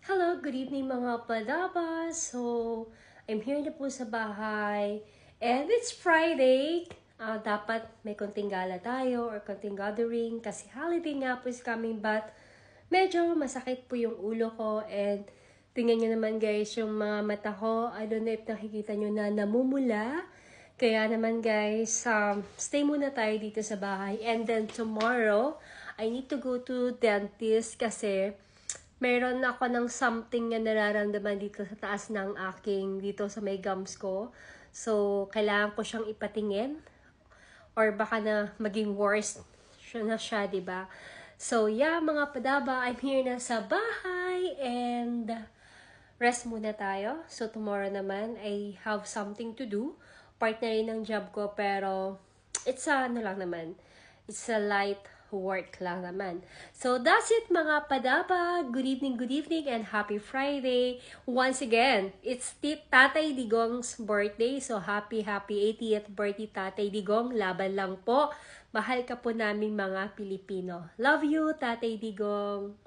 Hello, good evening mga padabas. I'm here na po sa bahay. And it's Friday. Dapat may konting gala tayo or konting gathering kasi holiday nga po is coming, but medyo masakit po yung ulo ko. And tingnan nyo naman guys yung mga mata ko. I don't know if nakikita nyo na namumula. Kaya naman guys, stay muna tayo dito sa bahay. And then tomorrow, I need to go to dentist kasi meron ako ng something na nararamdaman dito sa taas ng dito sa may gums ko. So, kailangan ko siyang ipatingin. Or baka na maging worse na siya, diba? So, yeah, mga padaba, I'm here na sa bahay and rest muna tayo. So, tomorrow naman, I have something to do. Part na rin ng job ko, pero it's lang naman. It's a light work lang naman. So, that's it mga padaba. Good evening, and happy Friday. Once again, it's Tatay Digong's birthday. So, happy 80th birthday, Tatay Digong. Laban lang po. Mahal ka po namin mga Pilipino. Love you, Tatay Digong.